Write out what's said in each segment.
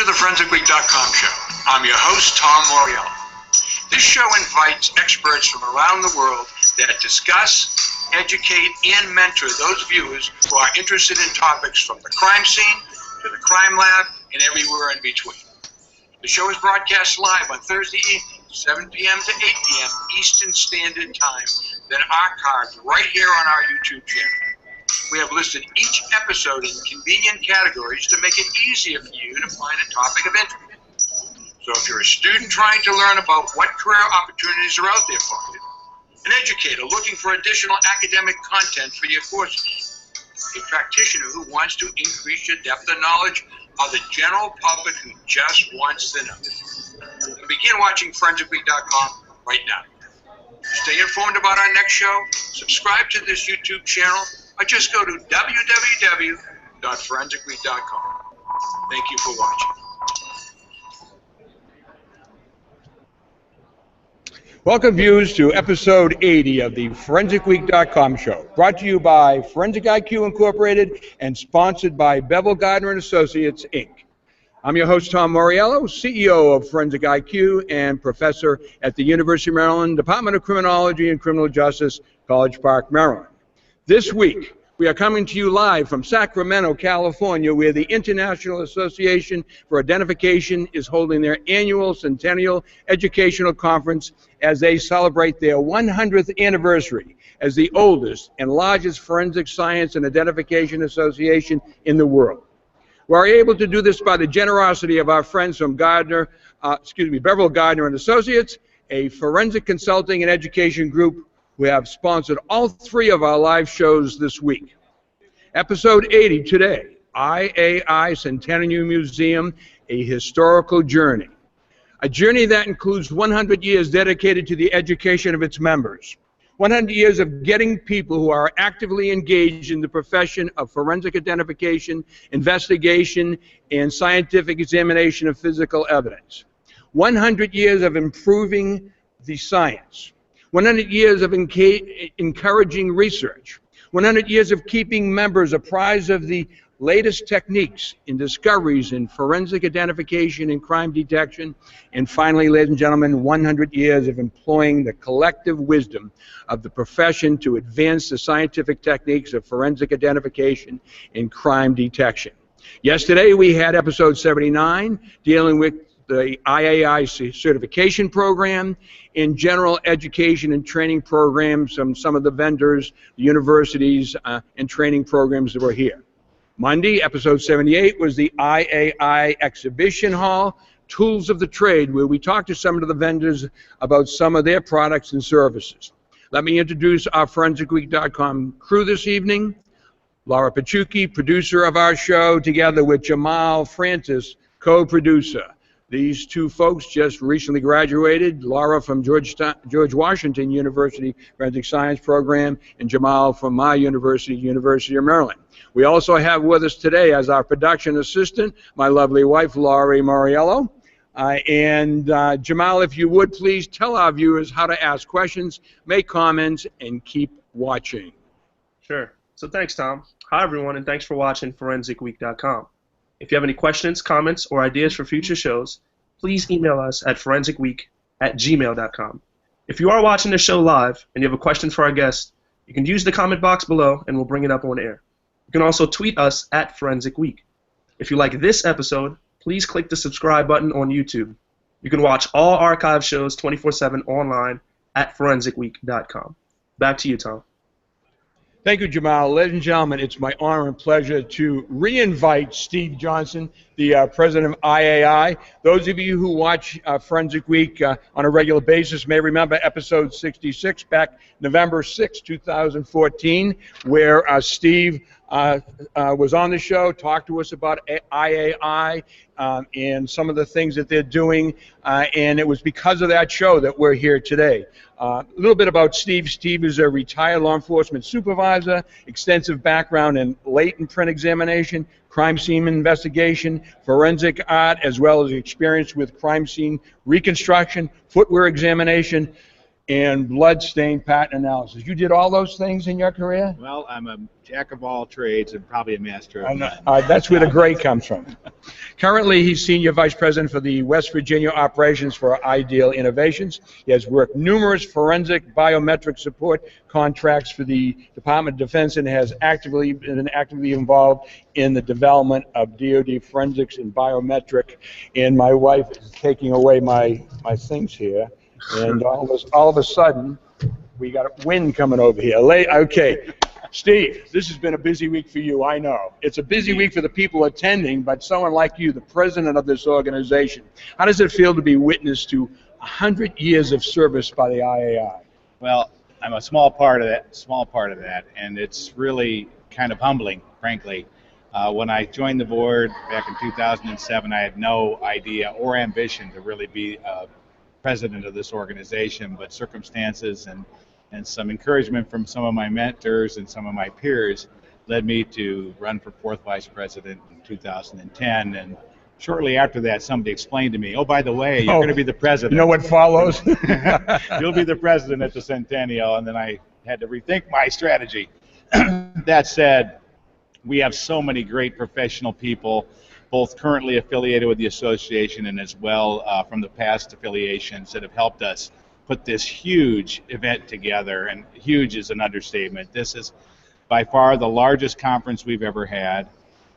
to the ForensicWeek.com show. I'm your host, Tom Moriello. This show invites experts from around the world that discuss, educate, and mentor those viewers who are interested in topics from the crime scene to the crime lab and everywhere in between. The show is broadcast live on Thursday evening, 7 p.m. to 8 p.m. Eastern Standard Time, then archived right here on our YouTube channel. We have listed each episode in convenient categories to make it easier for you to find a topic of interest. So if you're a student trying to learn about what career opportunities are out there for you, an educator looking for additional academic content for your courses, a practitioner who wants to increase your depth of knowledge, or the general public who just wants to know, then begin watching ForensicWeek.com right now. To stay informed about our next show, subscribe to this YouTube channel, or just go to www.forensicweek.com. Thank you for watching. Welcome, viewers, to episode 80 of the ForensicWeek.com show, brought to you by Forensic IQ Incorporated and sponsored by Bevel Gardner and Associates, Inc. I'm your host, Tom Moriello, CEO of Forensic IQ and professor at the University of Maryland, Department of Criminology and Criminal Justice, College Park, Maryland. This week, we are coming to you live from Sacramento, California, where the International Association for Identification is holding their annual Centennial Educational Conference as they celebrate their 100th anniversary as the oldest and largest forensic science and identification association in the world. We are able to do this by the generosity of our friends from Bevel Gardner and Associates, a forensic consulting and education group who have sponsored all three of our live shows this week. Episode 80 today, IAI Centennial Museum, a historical journey. A journey that includes 100 years dedicated to the education of its members. 100 years of getting people who are actively engaged in the profession of forensic identification, investigation, and scientific examination of physical evidence. 100 years of improving the science. 100 years of encouraging research. 100 years of keeping members apprised of the latest techniques and discoveries in forensic identification and crime detection. And finally, ladies and gentlemen, 100 years of employing the collective wisdom of the profession to advance the scientific techniques of forensic identification and crime detection. Yesterday, we had episode 79 dealing with the IAI certification program, in general education and training programs from some of the vendors, the universities, and training programs that were here. Monday, episode 78, was the IAI exhibition hall, Tools of the Trade, where we talked to some of the vendors about some of their products and services. Let me introduce our ForensicWeek.com crew this evening. Laura Pachuki, producer of our show, together with Jamal Francis, co-producer. These two folks just recently graduated, Laura from George Washington University Forensic Science Program, and Jamal from my university, University of Maryland. We also have with us today as our production assistant, my lovely wife, Laurie Moriello. Jamal, if you would please tell our viewers how to ask questions, make comments, and keep watching. Sure. So thanks, Tom. Hi, everyone, and thanks for watching ForensicWeek.com. If you have any questions, comments, or ideas for future shows, please email us at forensicweek@gmail.com. If you are watching the show live and you have a question for our guest, you can use the comment box below and we'll bring it up on air. You can also tweet us at Forensic Week. If you like this episode, please click the subscribe button on YouTube. You can watch all archive shows 24/7 online at forensicweek.com. Back to you, Tom. Thank you, Jamal. Ladies and gentlemen, it's my honor and pleasure to re-invite Steve Johnson, the president of IAI. Those of you who watch Forensic Week on a regular basis may remember episode 66 back November 6, 2014, where Steve was on the show, talked to us about IAI and some of the things that they're doing, and it was because of that show that we're here today. A little bit about Steve. Steve is a retired law enforcement supervisor, extensive background in latent print examination, crime scene investigation, forensic art, as well as experience with crime scene reconstruction, footwear examination, and blood stain pattern analysis. You did all those things in your career? Well, I'm a jack of all trades and probably a master of none. That's where the gray comes from. Currently, he's Senior Vice President for the West Virginia operations for Ideal Innovations. He has worked numerous forensic biometric support contracts for the Department of Defense and has been actively involved in the development of DoD forensics and biometric. And my wife is taking away my things here, and all of a sudden, we got a wind coming over here. Okay. Steve, this has been a busy week for you, I know. It's a busy week for the people attending, but someone like you, the president of this organization, how does it feel to be witness to 100 years of service by the IAI? Well, I'm a small part of that, and it's really kind of humbling, frankly. When I joined the board back in 2007, I had no idea or ambition to really be president of this organization, but circumstances and some encouragement from some of my mentors and some of my peers led me to run for 4th Vice President in 2010. And shortly after that, somebody explained to me, oh, by the way, you're going to be the president. You know what follows? You'll be the president at the Centennial. And then I had to rethink my strategy. That said, we have so many great professional people, both currently affiliated with the association and as well from the past affiliations that have helped us put this huge event together, and huge is an understatement. This is by far the largest conference we've ever had,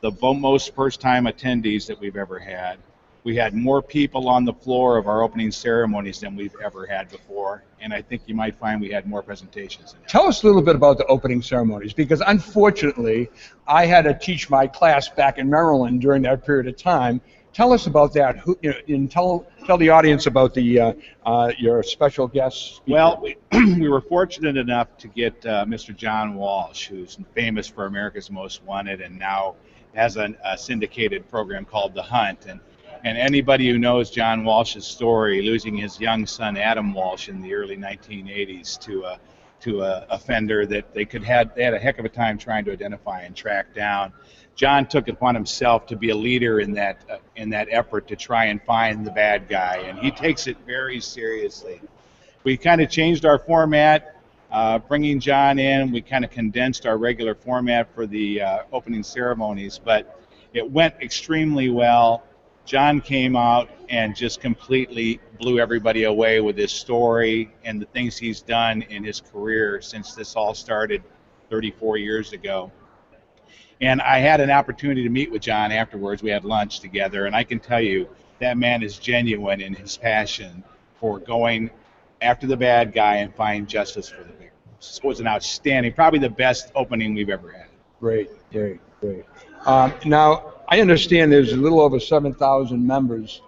the most first-time attendees that we've ever had. We had more people on the floor of our opening ceremonies than we've ever had before, and I think you might find we had more presentations than that. Tell us a little bit about the opening ceremonies, because unfortunately, I had to teach my class back in Maryland during that period of time. Tell us about that, and tell the audience about your special guests. Well, we were fortunate enough to get Mr. John Walsh, who's famous for America's Most Wanted and now has a syndicated program called The Hunt. And anybody who knows John Walsh's story, losing his young son Adam Walsh in the early 1980s to a offender that they had a heck of a time trying to identify and track down. John took it upon himself to be a leader in that effort to try and find the bad guy, and he takes it very seriously. We kind of changed our format, bringing John in. We kind of condensed our regular format for the opening ceremonies, but it went extremely well. John came out and just completely blew everybody away with his story and the things he's done in his career since this all started 34 years ago. And I had an opportunity to meet with John afterwards. We had lunch together, and I can tell you that man is genuine in his passion for going after the bad guy and find justice for the victims. It was an outstanding, probably the best opening we've ever had. Great. Now, I understand there's a little over 7,000 members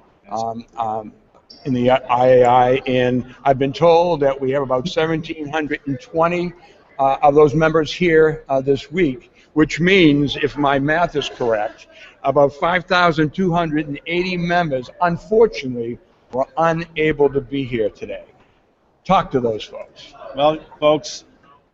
in the IAI, and I've been told that we have about 1,720 of those members here this week, which means, if my math is correct, about 5,280 members, unfortunately, were unable to be here today. Talk to those folks. Well, folks,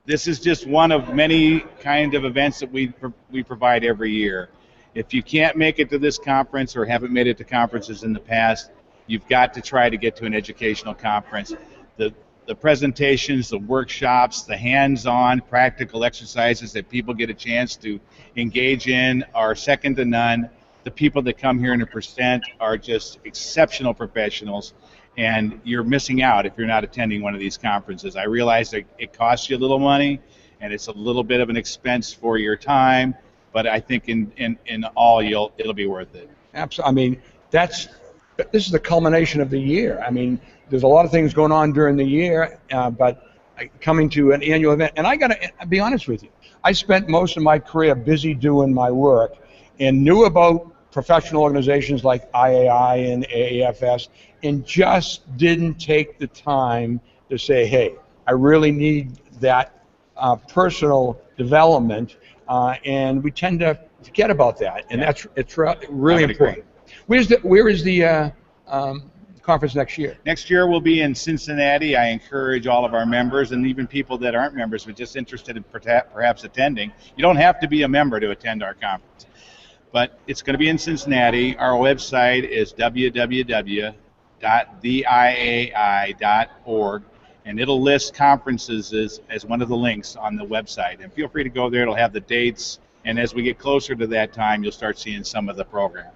this is just one of many kind of events that we provide every year. If you can't make it to this conference or haven't made it to conferences in the past, you've got to try to get to an educational conference. The presentations, the workshops, the hands-on practical exercises that people get a chance to engage in are second to none. The people that come here and present are just exceptional professionals, and you're missing out if you're not attending one of these conferences. I realize that it costs you a little money, and it's a little bit of an expense for your time, but I think in all it'll be worth it. Absolutely. I mean, this is the culmination of the year. I mean, there's a lot of things going on during the year, but coming to an annual event, and I got to be honest with you, I spent most of my career busy doing my work and knew about professional organizations like IAI and AAFS and just didn't take the time to say, hey, I really need that personal development, and we tend to forget about that, and it's really important. Where is the conference next year? Next year we'll be in Cincinnati. I encourage all of our members and even people that aren't members but just interested in perhaps attending. You don't have to be a member to attend our conference, but it's going to be in Cincinnati. Our website is www.theiai.org, and it'll list conferences as one of the links on the website. And feel free to go there. It'll have the dates, and as we get closer to that time, you'll start seeing some of the program.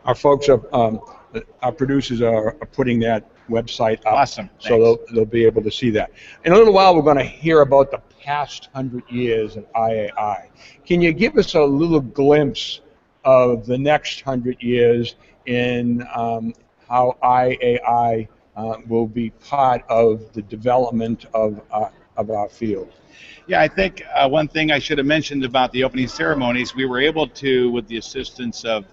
Our folks, our producers are putting that website up. Awesome. So they'll be able to see that. In a little while, we're going to hear about the past 100 years of IAI. Can you give us a little glimpse of the next 100 years in how IAI will be part of the development of our field? Yeah, I think one thing I should have mentioned about the opening ceremonies, we were able to, with the assistance of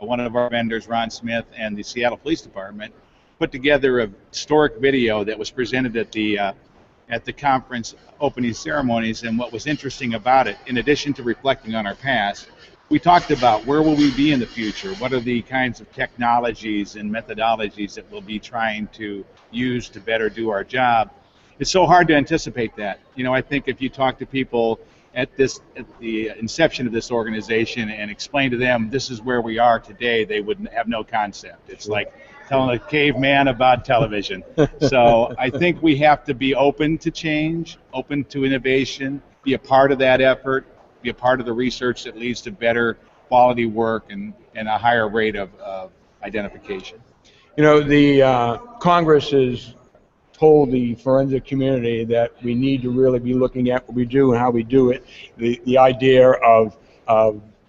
one of our vendors, Ron Smith, and the Seattle Police Department, put together a historic video that was presented at the conference opening ceremonies. And what was interesting about it, in addition to reflecting on our past, we talked about where will we be in the future, what are the kinds of technologies and methodologies that we'll be trying to use to better do our job. It's so hard to anticipate that. You know, I think if you talk to people at the inception of this organization and explain to them this is where we are today, they would have no concept. It's like telling a caveman about television. So I think we have to be open to change, open to innovation, be a part of that effort, be a part of the research that leads to better quality work and a higher rate of identification. You know, the Congress has told the forensic community that we need to really be looking at what we do and how we do it. The idea of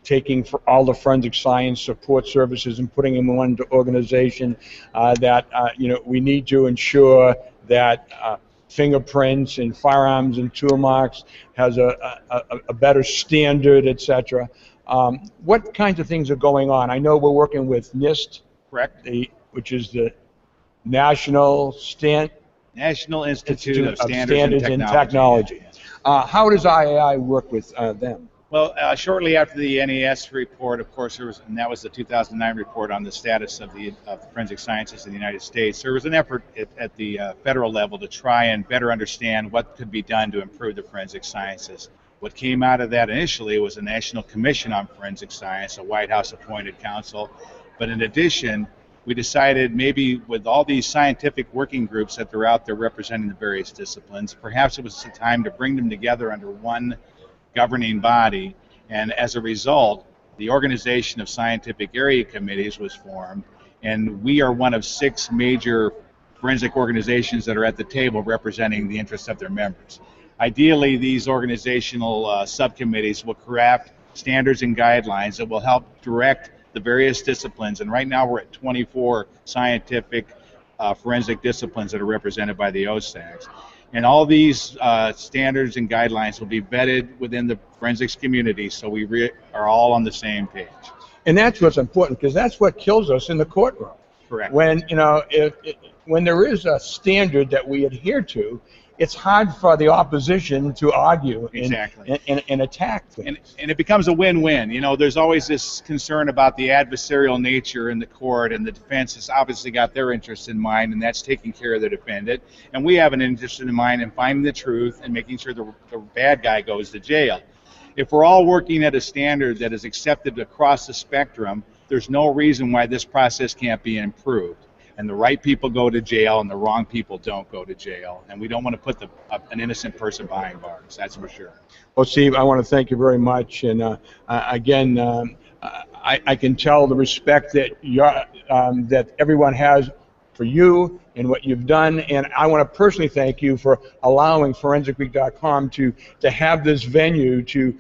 taking for all the forensic science support services and putting them in one organization, that you know, we need to ensure that fingerprints and firearms and tool marks has a better standard, etc. What kinds of things are going on? I know we're working with NIST, correct? Which is the National Institute of Standards and Technology. How does IAI work with them? Well, shortly after the NAS report, of course, and that was the 2009 report on the status of the forensic sciences in the United States, there was an effort at the federal level to try and better understand what could be done to improve the forensic sciences. What came out of that initially was a National Commission on Forensic Science, a White House appointed council. But in addition, we decided maybe with all these scientific working groups that are out there representing the various disciplines, perhaps it was the time to bring them together under one governing body. And as a result, the Organization of Scientific Area Committees was formed, and we are one of 6 major forensic organizations that are at the table representing the interests of their members. Ideally, these organizational subcommittees will craft standards and guidelines that will help direct the various disciplines, and right now we're at 24 scientific forensic disciplines that are represented by the OSACs. And all these standards and guidelines will be vetted within the forensics community, so we are all on the same page. And that's what's important, because that's what kills us in the courtroom. Correct. When, you know, when there is a standard that we adhere to, it's hard for the opposition to argue and attack things. And it becomes a win-win. You know, there's always this concern about the adversarial nature in the court, and the defense has obviously got their interest in mind, and that's taking care of the defendant. And we have an interest in mind in finding the truth and making sure the bad guy goes to jail. If we're all working at a standard that is accepted across the spectrum, there's no reason why this process can't be improved. And the right people go to jail, and the wrong people don't go to jail. And we don't want to put an innocent person behind bars, that's for sure. Well, Steve, I want to thank you very much. And again, I can tell the respect that that everyone has for you and what you've done. And I want to personally thank you for allowing ForensicWeek.com to have this venue to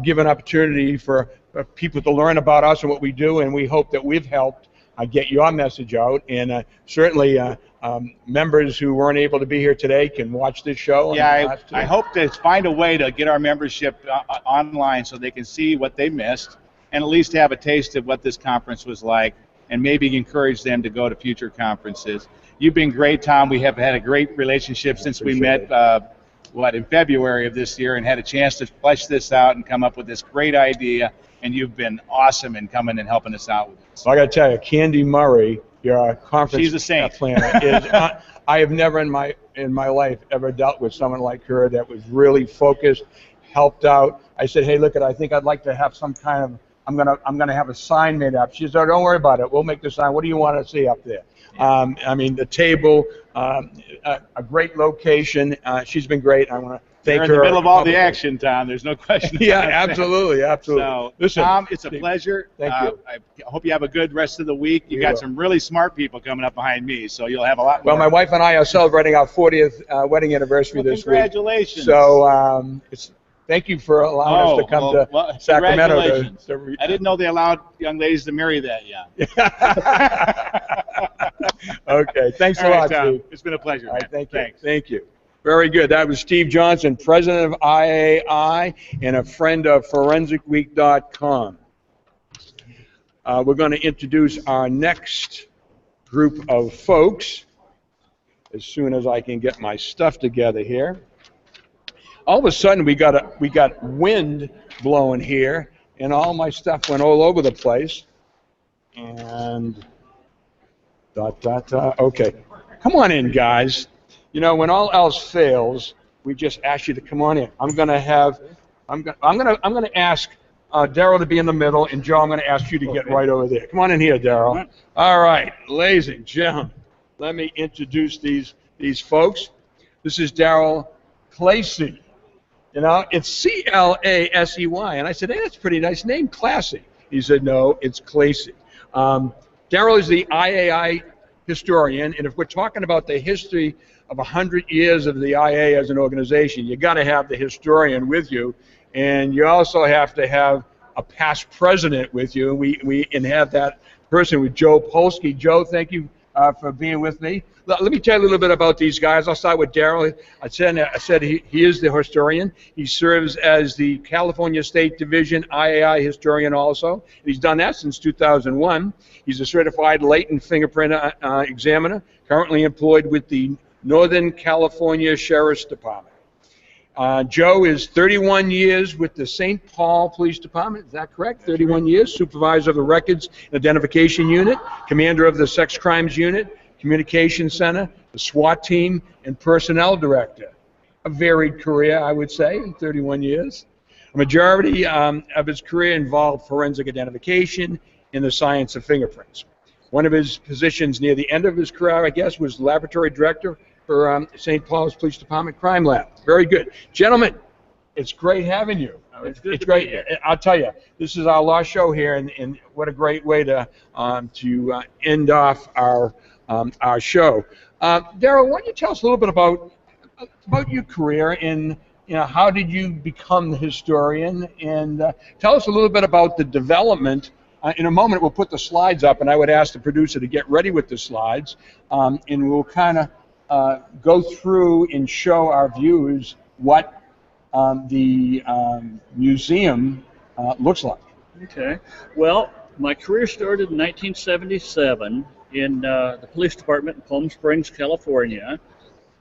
give an opportunity for people to learn about us and what we do. And we hope that we've helped get your message out, and certainly members who weren't able to be here today can watch this show. Yeah, I hope to find a way to get our membership online so they can see what they missed and at least have a taste of what this conference was like, and maybe encourage them to go to future conferences. You've been great, Tom. We have had a great relationship since we met in February of this year, and had a chance to flesh this out and come up with this great idea. And you've been awesome in coming and helping us out with this. So I got to tell you, Candy Murray, your conference She's a saint. planner, is I have never in my life ever dealt with someone like her that was really focused, helped out. I said, hey, look, I think I'd like to have some kind of, I'm gonna have a sign made up. She said, oh, don't worry about it. We'll make the sign. What do you want to see up there? I mean, the table, a great location. She's been great. I want to thank You're her. in the middle of all the publicly. action, Tom. There's no question. Yeah, about that. absolutely, absolutely. So, Listen, Tom, it's a Steve, pleasure. Thank you. I hope you have a good rest of the week. You We got will. some really smart people coming up behind me, so you'll have a lot Well, more. my wife and I are celebrating our 40th wedding anniversary Well, this congratulations. week. So thank you for allowing us to come to Sacramento. Congratulations. I didn't know they allowed young ladies to marry that young. Okay, thanks All a right, lot, Tom. Steve. It's been a pleasure. All right, man. thank you. Thanks. Thank you. Very good. That was Steve Johnson, president of IAI and a friend of ForensicWeek.com. We're going to introduce our next group of folks as soon as I can get my stuff together here. All of a sudden, we got wind blowing here, and all my stuff went all over the place. And okay, come on in, guys. You know, when all else fails, we just ask you to come on in. I'm gonna ask Darrell to be in the middle, and Joe, I'm gonna ask you to get right over there. Come on in here, Darrell. All right, ladies and gentlemen, let me introduce these folks. This is Darrell Klasey. You know, it's C-L-A-S-E-Y, and I said, hey, that's a pretty nice name, Klasey. He said, no, it's Klasey. Darrell is the IAI historian, and if we're talking about the history of 100 years of the IA as an organization, you got to have the historian with you, and you also have to have a past president with you, and we have that person with Joe Polski. Joe, thank you for being with me. Let me tell you a little bit about these guys. I'll start with Darrell. I said he is the historian. He serves as the California State Division IAI historian also. He's done that since 2001. He's a certified latent fingerprint examiner, currently employed with the Northern California Sheriff's Department. Joe is 31 years with the St. Paul Police Department. Is that correct? 31 years. Supervisor of the Records and Identification Unit, commander of the Sex Crimes Unit, Communication Center, the SWAT team, and personnel director. A varied career, I would say, in 31 years. A majority of his career involved forensic identification in the science of fingerprints. One of his positions near the end of his career, I guess, was laboratory director for St. Paul's Police Department Crime Lab. Very good. Gentlemen, it's great having you. It's good to great. be here. I'll tell you, this is our last show here, and what a great way to end off our show. Darrell, why don't you tell us a little bit about your career and how did you become the historian, and tell us a little bit about the development. In a moment, we'll put the slides up, and I would ask the producer to get ready with the slides, and we'll kind of go through and show our viewers what the museum looks like. Okay. Well, my career started in 1977 in the police department in Palm Springs, California.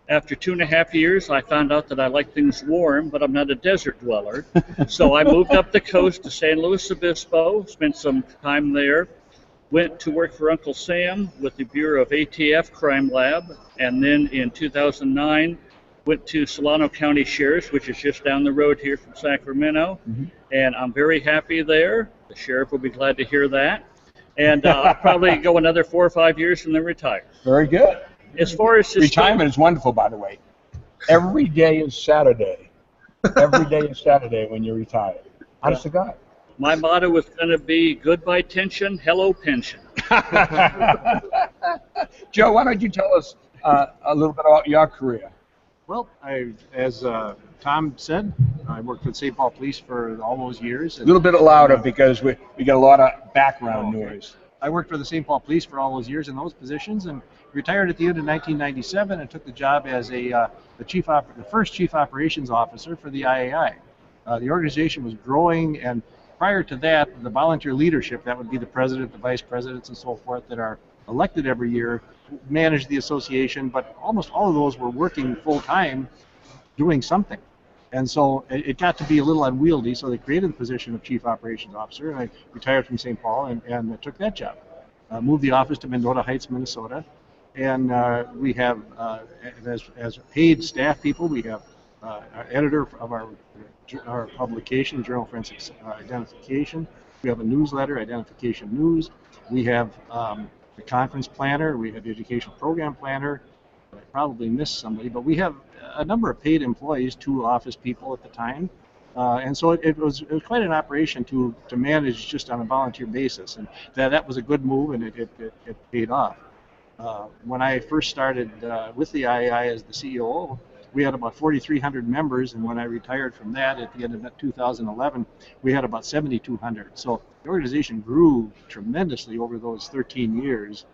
After 2.5 years, I found out that I like things warm, but I'm not a desert dweller. So I moved up the coast to San Luis Obispo, spent some time there, went to work for Uncle Sam with the Bureau of ATF Crime Lab, and then in 2009, went to Solano County Sheriff's, which is just down the road here from Sacramento, and I'm very happy there. The sheriff will be glad to hear that. And I'll probably go another 4 or 5 years and then retire. Very good. As far as Retirement is wonderful, by the way. Every day is Saturday. Every day is Saturday when you're retired. Honest to God. My motto was going to be goodbye tension, hello pension. Joe, why don't you tell us a little bit about your career? Well, as Tom said, I worked with St. Paul Police for all those years. A little bit louder because we get a lot of background noise. I worked for the St. Paul Police for all those years in those positions, and retired at the end of 1997 and took the job as the first chief operations officer for the IAI. The organization was growing, and prior to that, the volunteer leadership, that would be the president, the vice presidents, and so forth, that are elected every year, managed the association, but almost all of those were working full-time doing something. And so it got to be a little unwieldy, so they created the position of chief operations officer, and I retired from St. Paul and took that job. Moved the office to Mendota Heights, Minnesota, and we have, as paid staff people, we have our editor of our publication, Journal of Forensic Identification. We have a newsletter, Identification News. We have the conference planner. We have the education program planner. I probably missed somebody, but we have a number of paid employees, 2 office people at the time. And so it was quite an operation to manage just on a volunteer basis, and that was a good move, and it paid off. When I first started with the IAI as the CEO, we had about 4,300 members, and when I retired from that at the end of 2011, we had about 7,200. So the organization grew tremendously over those 13 years.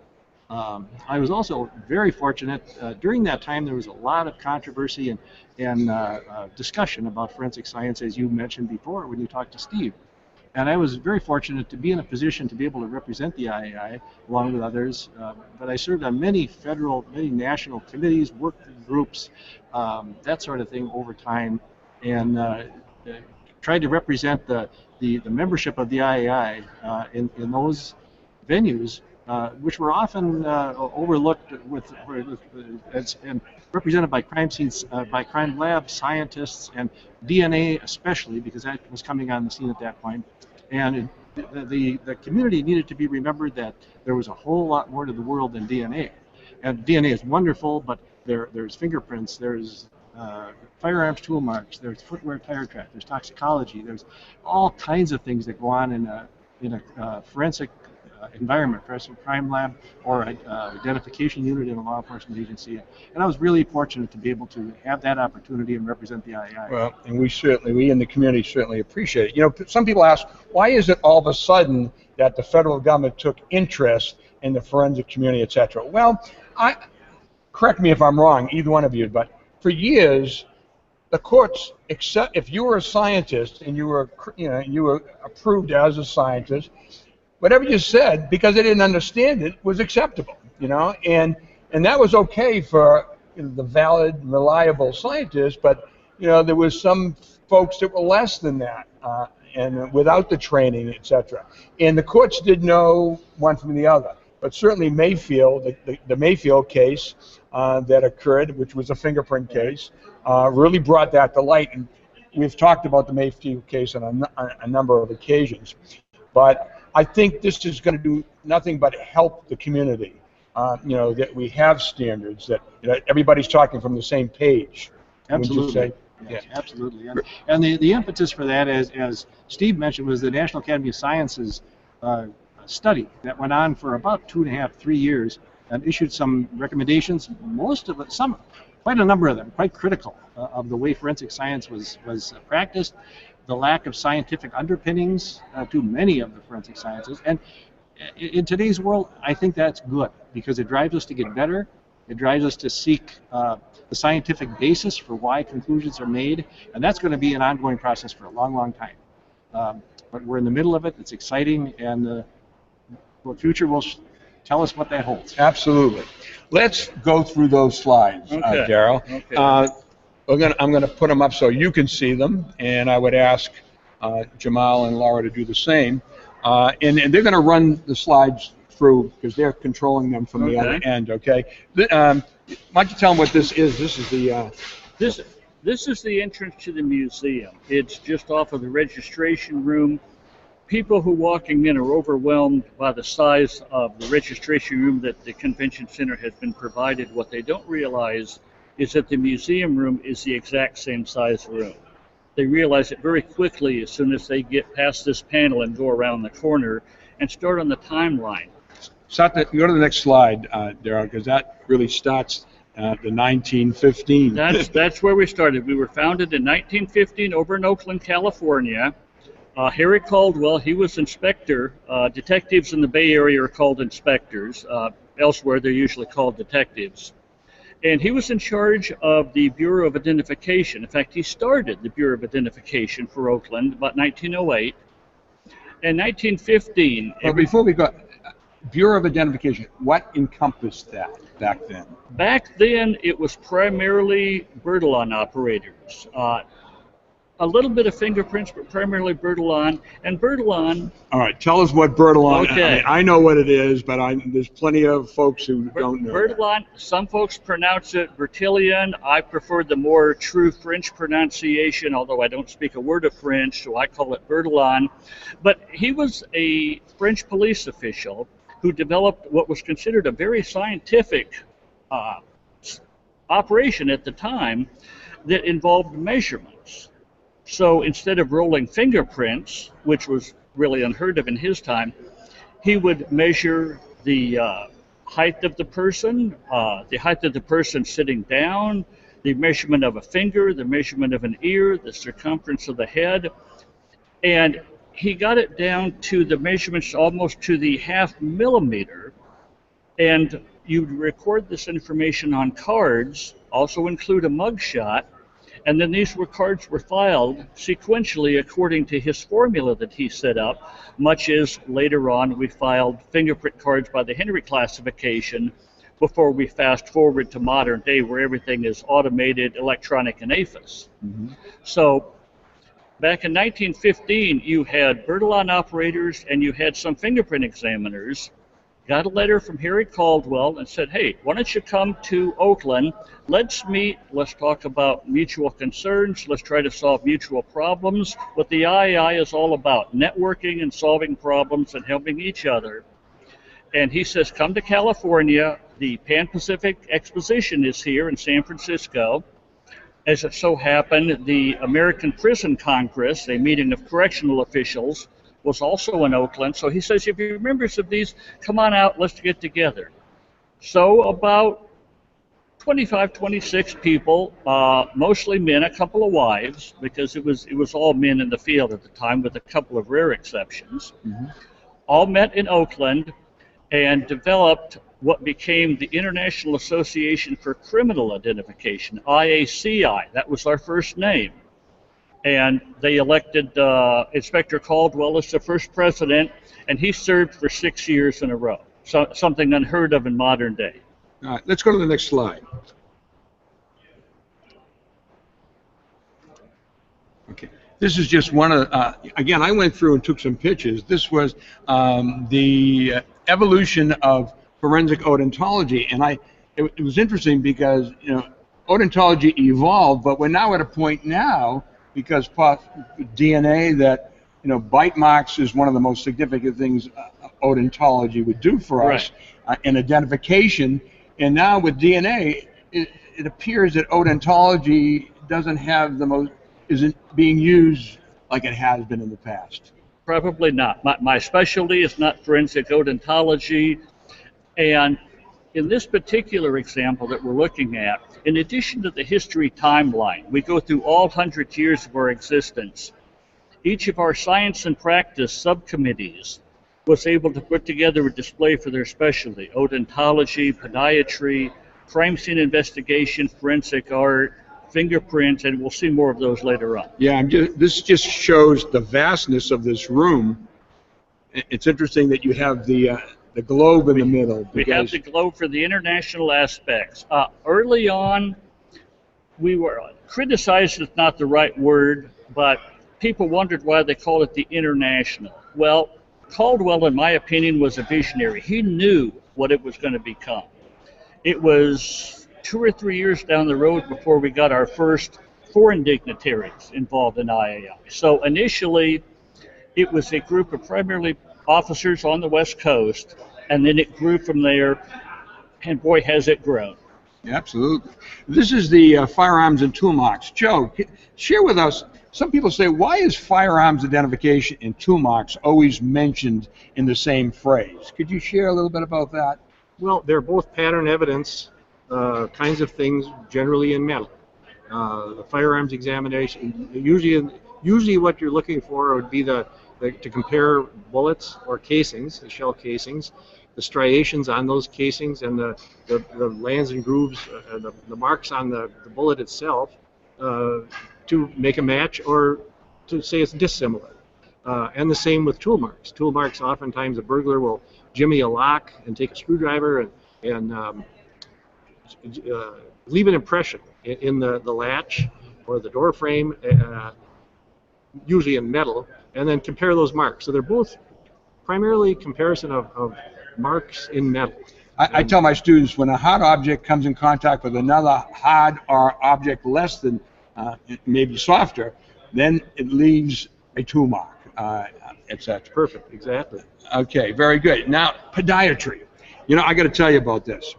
I was also very fortunate. During that time, there was a lot of controversy and discussion about forensic science, as you mentioned before when you talked to Steve. And I was very fortunate to be in a position to be able to represent the IAI along with others. But I served on many national committees, work groups, that sort of thing over time, and tried to represent the membership of the IAI in those venues, which were often overlooked and represented by crime scenes, by crime lab scientists and DNA especially, because that was coming on the scene at that point. And the community needed to be remembered that there was a whole lot more to the world than DNA. And DNA is wonderful, but there's fingerprints, there's firearms tool marks, there's footwear tire track, there's toxicology, there's all kinds of things that go on in a forensic environment, forensic crime lab or identification unit in a law enforcement agency. And I was really fortunate to be able to have that opportunity and represent the IAI. Well, and we in the community certainly appreciate it. You know, some people ask, why is it all of a sudden that the federal government took interest in the forensic community, et cetera? Well, correct me if I'm wrong, either one of you, but for years, the courts, except if you were a scientist and you were approved as a scientist, whatever you said, because they didn't understand it, was acceptable, and that was okay for the valid, reliable scientists, but there was some folks that were less than that, and without the training, etc. And the courts didn't know one from the other, but certainly Mayfield, the Mayfield case that occurred, which was a fingerprint case, really brought that to light, and we've talked about the Mayfield case on a number of occasions, but I think this is going to do nothing but help the community. That we have standards, that everybody's talking from the same page. Absolutely. Yes, yeah, absolutely. And the impetus for that, as Steve mentioned, was the National Academy of Sciences study that went on for about 2.5, 3 years and issued some recommendations. Most of it, quite a number of them, quite critical of the way forensic science was practiced, the lack of scientific underpinnings to many of the forensic sciences. And in today's world, I think that's good because it drives us to get better. It drives us to seek the scientific basis for why conclusions are made, and that's going to be an ongoing process for a long, long time. But we're in the middle of it. It's exciting, and the future will tell us what that holds. Absolutely. Let's go through those slides, okay. Darrell. Okay. I'm going to put them up so you can see them, and I would ask Jamal and Laura to do the same. And they're going to run the slides through because they're controlling them from the other end. Okay. Why don't you tell them what this is? This is the. This is the entrance to the museum. It's just off of the registration room. People who walking in are overwhelmed by the size of the registration room that the convention center has been provided. What they don't realize is that the museum room is the exact same size room. They realize it very quickly as soon as they get past this panel and go around the corner and start on the timeline. Go to the next slide, Darrell, because that really starts the 1915. That's where we started. We were founded in 1915 over in Oakland, California. Harry Caldwell, he was inspector. Detectives in the Bay Area are called inspectors. Elsewhere, they're usually called detectives. And he was in charge of the Bureau of Identification. In fact, he started the Bureau of Identification for Oakland about 1908. In 1915... Well, before we go, Bureau of Identification, what encompassed that back then? Back then, it was primarily Bertillon operators. A little bit of fingerprints, but primarily Bertillon. And Bertillon... All right, tell us what Bertillon... Okay. I know what it is, but there's plenty of folks who don't know. Bertillon, some folks pronounce it Bertillon. I prefer the more true French pronunciation, although I don't speak a word of French, so I call it Bertillon. But he was a French police official who developed what was considered a very scientific operation at the time that involved measurements. So instead of rolling fingerprints, which was really unheard of in his time, he would measure the height of the person sitting down, the measurement of a finger, the measurement of an ear, the circumference of the head, and he got it down to the measurements almost to the half millimeter, and you'd record this information on cards, also include a mugshot, and then these cards were filed sequentially according to his formula that he set up, much as later on we filed fingerprint cards by the Henry classification before we fast forward to modern day where everything is automated, electronic, and APHIS. Mm-hmm. So back in 1915, you had Bertillon operators and you had some fingerprint examiners. Got a letter from Harry Caldwell and said, hey, why don't you come to Oakland, let's meet, let's talk about mutual concerns, let's try to solve mutual problems, what the IAI is all about, networking and solving problems and helping each other. And he says, come to California, the Pan-Pacific Exposition is here in San Francisco. As it so happened, the American Prison Congress, a meeting of correctional officials, was also in Oakland. So he says, if you're members of these, come on out, let's get together. So about 25, 26 people, mostly men, a couple of wives, because it was all men in the field at the time with a couple of rare exceptions, all met in Oakland and developed what became the International Association for Criminal Identification, IACI. That was our first name. And they elected Inspector Caldwell as the first president, and he served for 6 years in a row, so, something unheard of in modern day. All right, let's go to the next slide. Okay, this is just one of, again, I went through and took some pictures. This was the evolution of forensic odontology, and it was interesting because, you know, odontology evolved, but we're now at a point now, because DNA, that, you know, bite marks is one of the most significant things odontology would do for us, in identification. And now with DNA, it appears that odontology doesn't have isn't being used like it has been in the past. Probably not. My specialty is not forensic odontology, and in this particular example that we're looking at, in addition to the history timeline, we go through all 100 years of our existence. Each of our science and practice subcommittees was able to put together a display for their specialty: odontology, podiatry, crime scene investigation, forensic art, fingerprints, and we'll see more of those later on. Yeah, this just shows the vastness of this room. It's interesting that you have the globe in the middle. We have the globe for the international aspects. Early on, we were criticized, is not the right word, but people wondered why they called it the international. Well, Caldwell, in my opinion, was a visionary. He knew what it was going to become. It was 2 or 3 years down the road before we got our first foreign dignitaries involved in IAI. So initially, it was a group of primarily officers on the West Coast, and then it grew from there, and boy, has it grown. Yeah, absolutely. This is the firearms and tool marks. Joe, share with us, some people say, why is firearms identification and tool marks always mentioned in the same phrase? Could you share a little bit about that? Well, they're both pattern evidence kinds of things, generally in metal. The firearms examination, usually what you're looking for would be to compare bullets or casings, the shell casings, the striations on those casings, and the lands and grooves, the marks on the bullet itself, to make a match or to say it's dissimilar. And the same with tool marks. Tool marks, oftentimes a burglar will jimmy a lock and take a screwdriver and leave an impression in the latch or the door frame, usually in metal, and then compare those marks. So they're both primarily comparison of marks in metal. I tell my students, when a hard object comes in contact with another hard or object less than maybe softer, then it leaves a tool mark, etc. Perfect, exactly. Okay, very good. Now, podiatry. You know, I got to tell you about this.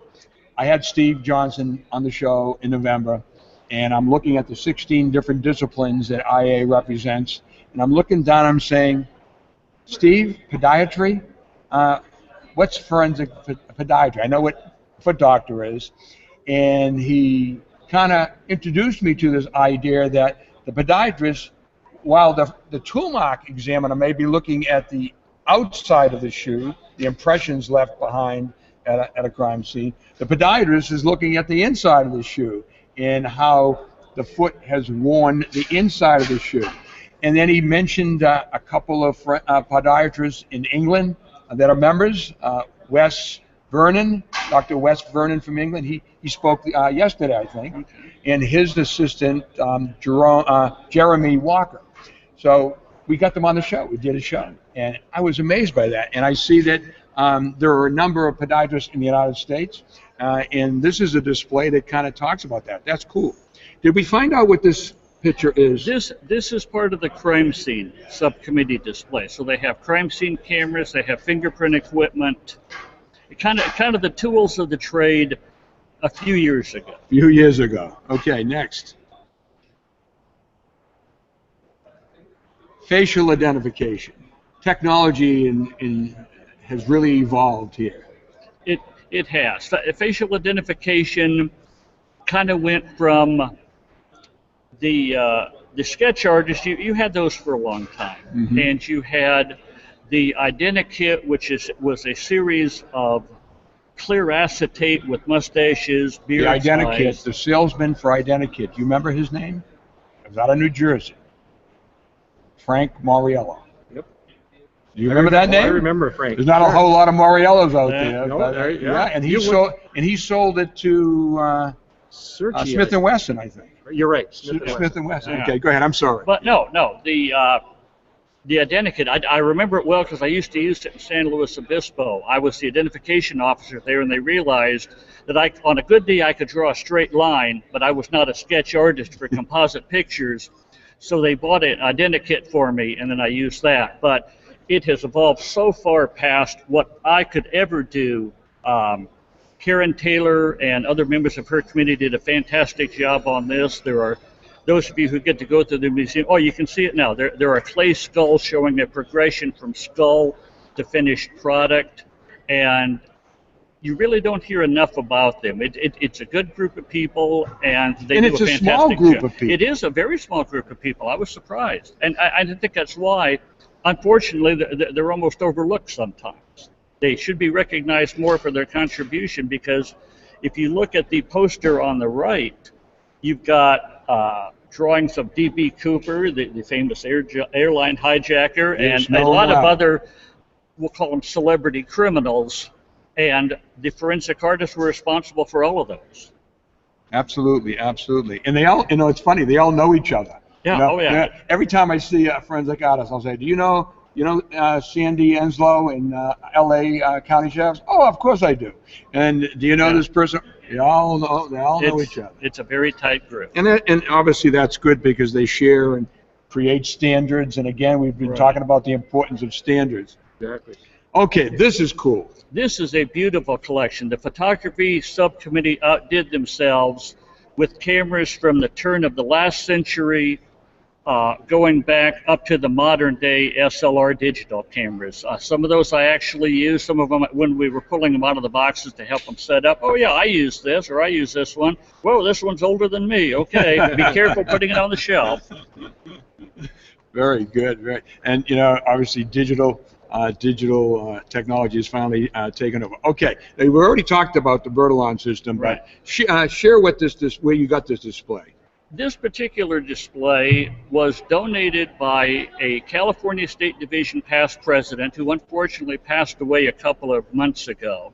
I had Steve Johnson on the show in November, and I'm looking at the 16 different disciplines that IA represents, and I'm looking down, I'm saying, Steve, podiatry? What's forensic podiatry? I know what foot doctor is, and he kind of introduced me to this idea that the podiatrist, while the tool mark examiner may be looking at the outside of the shoe, the impressions left behind at a crime scene, the podiatrist is looking at the inside of the shoe and how the foot has worn the inside of the shoe. And then he mentioned a couple of podiatrists in England that are members. Wes Vernon, Dr. Wes Vernon from England, he spoke yesterday, I think, and his assistant, Jeremy Walker. So we got them on the show. We did a show, and I was amazed by that. And I see that there are a number of podiatrists in the United States, and this is a display that kind of talks about that. That's cool. Did we find out what this picture is? This is part of the crime scene subcommittee display. So they have crime scene cameras, they have fingerprint equipment, kind of the tools of the trade a few years ago. Okay, next. Facial identification. Technology has really evolved here. It has. Facial identification kind of went from the sketch artist. You had those for a long time, and you had the Identikit, which was a series of clear acetate with mustaches, beards, the Identikit, eyes. The salesman for Identikit. Do you remember his name? It was out of New Jersey. Frank Moriello. Yep. Do you remember that name? I remember Frank. There's not a whole lot of Moriellos out there. No, But, yeah, and he sold it to Smith & Wesson, I think. You're right. Smith & Wesson. Yeah. Okay, go ahead. I'm sorry. But no, the Identikit, I remember it well because I used to use it in San Luis Obispo. I was the identification officer there, and they realized that on a good day I could draw a straight line, but I was not a sketch artist for composite pictures. So they bought an Identikit for me, and then I used that. But it has evolved so far past what I could ever do. Karen Taylor and other members of her committee did a fantastic job on this. There are those of you who get to go to the museum. Oh, you can see it now. There are clay skulls showing a progression from skull to finished product, and you really don't hear enough about them. It's a good group of people, and they do a fantastic job. And it's a small group of people. It is a very small group of people. I was surprised, and I think that's why, unfortunately, they're almost overlooked sometimes. They should be recognized more for their contribution, because if you look at the poster on the right, you've got drawings of D.B. Cooper, the famous airline hijacker, and a lot of other, we'll call them celebrity criminals, and the forensic artists were responsible for all of those. Absolutely. And they all, it's funny, they all know each other. Yeah, Every time I see a forensic artist, I'll say, do you know Sandy Enslow in L.A. County Sheriff's? Oh, of course I do. And do you know this person? They all know each other. It's a very tight group. And obviously that's good because they share and create standards. And again, we've been talking about the importance of standards. Exactly. Okay, this is cool. This is a beautiful collection. The photography subcommittee outdid themselves with cameras from the turn of the last century, going back up to the modern day SLR digital cameras. Some of those I actually used, some of them when we were pulling them out of the boxes to help them set up. Oh yeah, I use this, or I use this one. Whoa, this one's older than me. Okay, be careful putting it on the shelf. Very good, and obviously digital technology is finally taken over. Okay, we already talked about the Bertillon system, but share what where you got this display. This particular display was donated by a California State Division past president who unfortunately passed away a couple of months ago.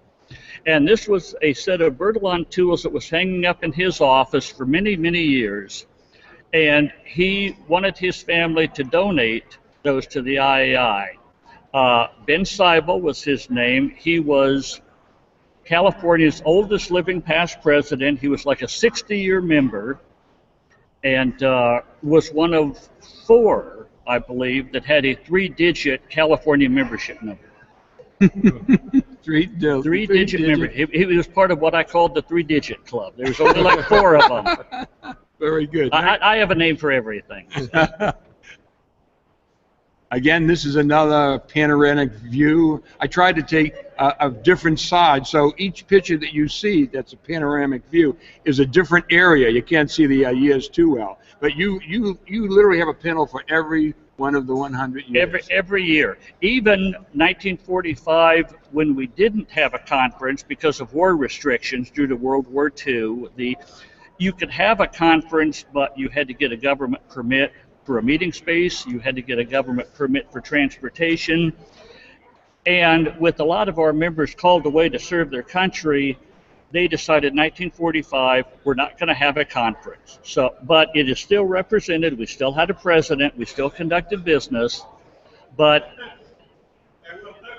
And this was a set of Bertillon tools that was hanging up in his office for many, many years. And he wanted his family to donate those to the IAI. Ben Seibel was his name. He was California's oldest living past president. He was like a 60-year member, and was one of 4, I believe, that had a 3-digit California membership number. Three-digit member. He was part of what I called the three-digit club. There was only like 4 of them. Very good. I have a name for everything. Again, this is another panoramic view. I tried to take a different side, so each picture that you see that's a panoramic view is a different area. You can't see the years too well, but you literally have a panel for every one of the 100 years. Every year. Even 1945, when we didn't have a conference because of war restrictions due to World War II, you could have a conference, but you had to get a government permit for a meeting space. You had to get a government permit for transportation. And with a lot of our members called away to serve their country, they decided in 1945, we're not going to have a conference. So, but it is still represented. We still had a president. We still conducted business. But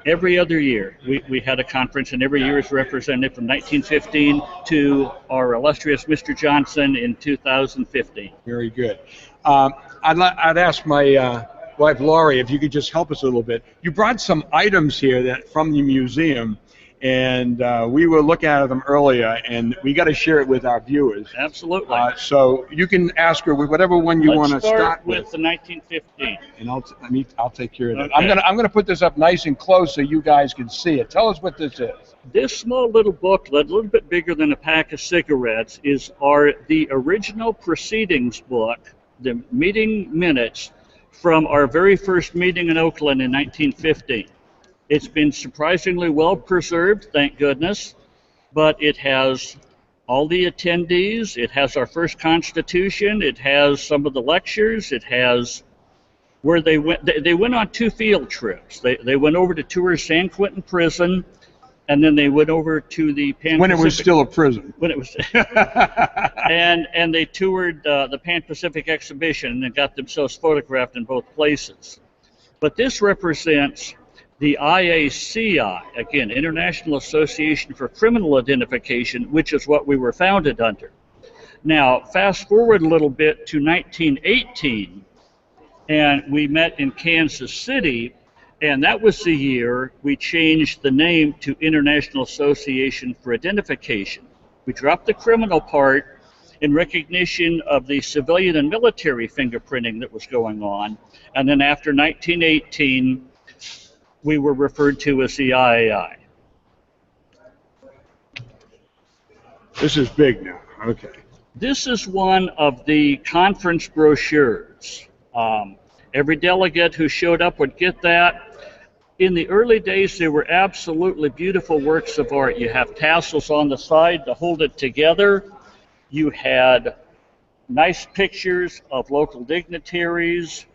every other year, we had a conference, and every year is represented from 1915 to our illustrious Mr. Johnson in 2015. Very good. I'd ask my wife, Laurie, if you could just help us a little bit. You brought some items here that from the museum, and we were looking at them earlier, and we got to share it with our viewers. Absolutely. So you can ask her with whatever one you want to start with. Let's start with the 1915. And I'll take care of that. Okay. I'm gonna put this up nice and close so you guys can see it. Tell us what this is. This small little booklet, a little bit bigger than a pack of cigarettes, is the original proceedings book, the meeting minutes from our very first meeting in Oakland in 1915. It's been surprisingly well preserved, thank goodness, but it has all the attendees, it has our first Constitution, it has some of the lectures, it has where they went on 2 field trips. They went over to tour San Quentin Prison, and then they went over to the Pan-Pacific. When it was still a prison. When it was, and they toured the Pan-Pacific Exhibition and got themselves photographed in both places. But this represents the IACI, again, International Association for Criminal Identification, which is what we were founded under. Now, fast forward a little bit to 1918, and we met in Kansas City. And that was the year we changed the name to International Association for Identification. We dropped the criminal part in recognition of the civilian and military fingerprinting that was going on. And then after 1918, we were referred to as the IAI. This is big now. Okay. This is one of the conference brochures. Every delegate who showed up would get that. In the early days, they were absolutely beautiful works of art. You have tassels on the side to hold it together. You had nice pictures of local dignitaries.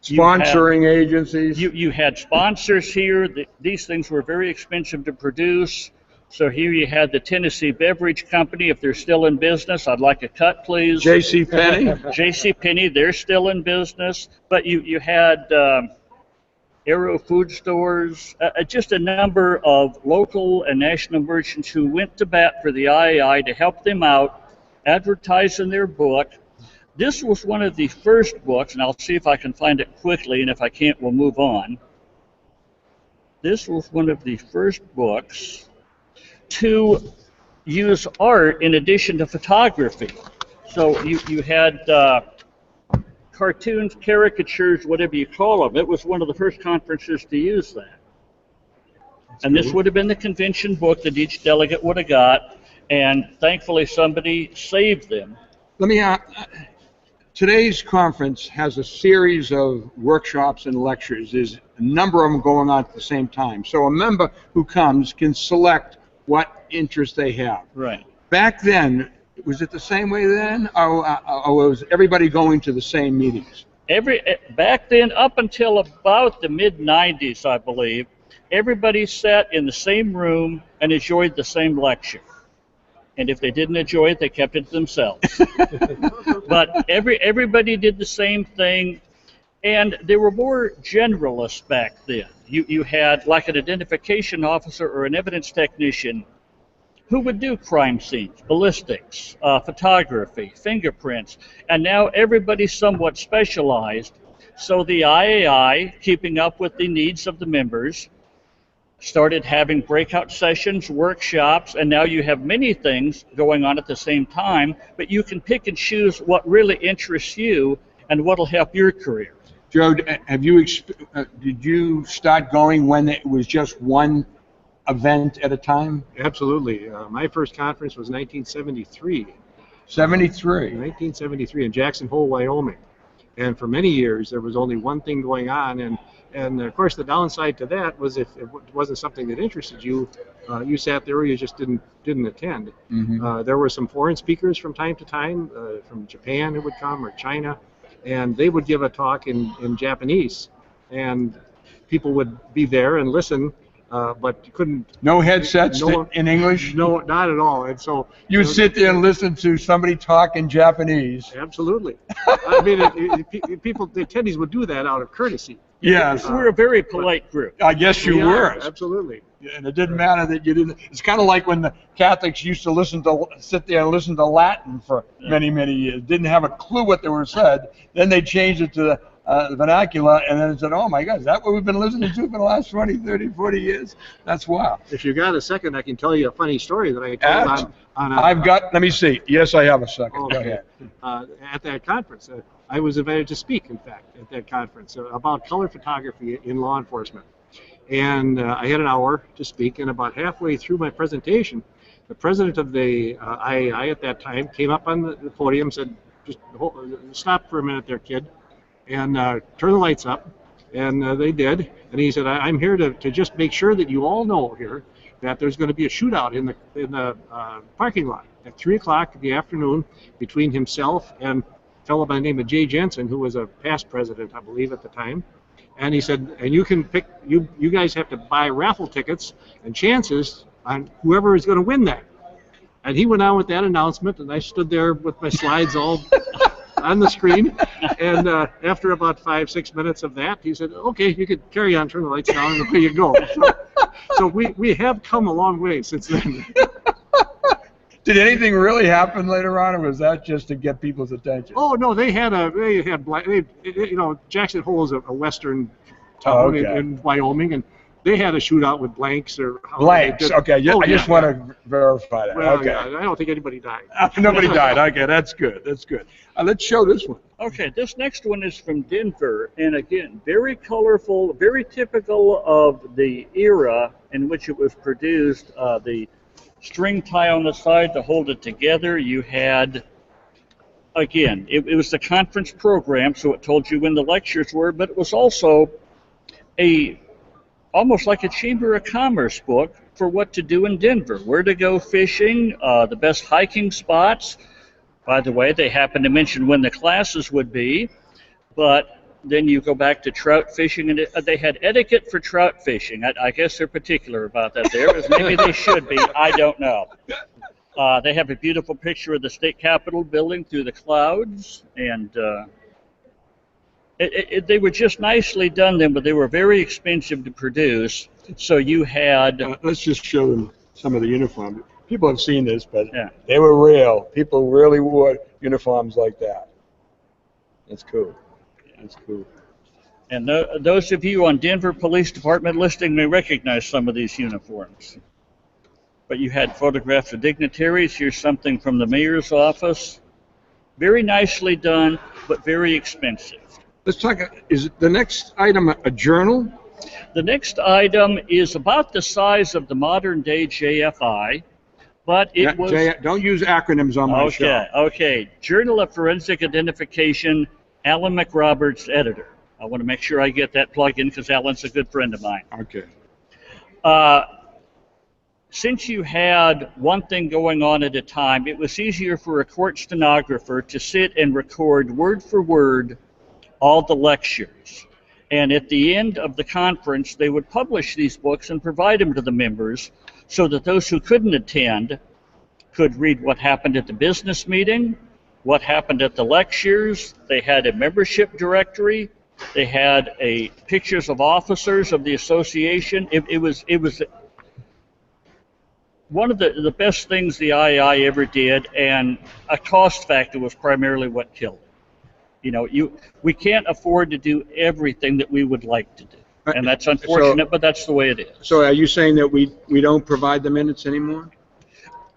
Sponsoring agencies. You had sponsors here. These things were very expensive to produce. So here you had the Tennessee Beverage Company. If they're still in business, I'd like a cut, please. J.C. Penney. J.C. Penney, they're still in business. But you had Aero Food Stores, just a number of local and national merchants who went to bat for the IAI to help them out, advertise in their book. This was one of the first books, and I'll see if I can find it quickly, and if I can't, we'll move on. This was one of the first books to use art in addition to photography. So you had cartoons, caricatures, whatever you call them. It was one of the first conferences to use that. And this would have been the convention book that each delegate would have got, and thankfully somebody saved them. Let me today's conference has a series of workshops and lectures. There's a number of them going on at the same time. So a member who comes can select what interest they have. Right. Back then, was it the same way then, or was everybody going to the same meetings? Back then, up until about the mid-90s, I believe, everybody sat in the same room and enjoyed the same lecture. And if they didn't enjoy it, they kept it to themselves. But everybody did the same thing, and there were more generalists back then. You had like an identification officer or an evidence technician who would do crime scenes, ballistics, photography, fingerprints, and now everybody's somewhat specialized. So the IAI, keeping up with the needs of the members, started having breakout sessions, workshops, and now you have many things going on at the same time, but you can pick and choose what really interests you and what will help your career. Joe, did you start going when it was just one event at a time? Absolutely. My first conference was 1973. 73. 1973 in Jackson Hole, Wyoming. And for many years, there was only one thing going on. And of course, the downside to that was if it wasn't something that interested you, you sat there or you just didn't attend. Mm-hmm. There were some foreign speakers from time to time, from Japan who would come, or China, and they would give a talk in Japanese. And people would be there and listen, but you couldn't. No headsets in English? No, not at all. And so you sit there and listen to somebody talk in Japanese. Absolutely. I mean, the attendees would do that out of courtesy. Yes. We're a very polite group. I guess you were. Absolutely. And it didn't matter that you didn't. It's kind of like when the Catholics used to sit there and listen to Latin for many, many years. Didn't have a clue what they were said. Then they changed it to the vernacular, and then it said, oh my God, is that what we've been listening to for the last 20, 30, 40 years? That's wild. If you got a second, I can tell you a funny story that I told let me see. Yes, I have a second. Okay. Go ahead. At that conference, I was invited to speak, in fact, at that conference about color photography in law enforcement. And I had an hour to speak, and about halfway through my presentation, the president of the IAI at that time came up on the podium and said, just stop for a minute there, kid, and turn the lights up. And they did. And he said, I'm here to just make sure that you all know here that there's going to be a shootout in the parking lot at 3 o'clock in the afternoon between himself and a fellow by the name of Jay Jensen, who was a past president, I believe, at the time. And he said, and you can pick, you guys have to buy raffle tickets and chances on whoever is going to win that. And he went on with that announcement, and I stood there with my slides all on the screen. And after about 5-6 minutes of that, he said, okay, you could carry on, turn the lights down, and away you go. So we have come a long way since then. Did anything really happen later on, or was that just to get people's attention? Oh no, Jackson Hole is a western town in Wyoming, and they had a shootout with blanks or blanks. Okay, I just want to verify that. Well, okay, yeah, I don't think anybody died. Nobody died. Okay, that's good. That's good. Let's show this one. Okay, this next one is from Denver, and again, very colorful, very typical of the era in which it was produced. The string tie on the side to hold it together. You had, again, it was the conference program, so it told you when the lectures were, but it was also almost like a Chamber of Commerce book for what to do in Denver, where to go fishing, the best hiking spots. By the way, they happened to mention when the classes would be, but then you go back to trout fishing, and they had etiquette for trout fishing. I guess they're particular about that there. Maybe they should be. I don't know. They have a beautiful picture of the state capitol building through the clouds, and they were just nicely done then, but they were very expensive to produce. So you had... let's just show them some of the uniforms. People have seen this, but they were real. People really wore uniforms like that. That's cool. That's cool. And those of you on Denver Police Department listing may recognize some of these uniforms. But you had photographs of dignitaries. Here's something from the mayor's office. Very nicely done, but very expensive. Let's talk, is the next item a journal? The next item is about the size of the modern day JFI, but it was... don't use acronyms on my show. Okay. Journal of Forensic Identification, Alan McRoberts, editor. I want to make sure I get that plug in because Alan's a good friend of mine. Okay. Since you had one thing going on at a time, it was easier for a court stenographer to sit and record word for word all the lectures. And at the end of the conference, they would publish these books and provide them to the members so that those who couldn't attend could read what happened at the business meeting, what happened at the lectures. They had a membership directory. They had pictures of officers of the association. It was one of the best things the IAI ever did, and a cost factor was primarily what killed it. You know, we can't afford to do everything that we would like to do. And that's unfortunate, but that's the way it is. So are you saying that we don't provide the minutes anymore?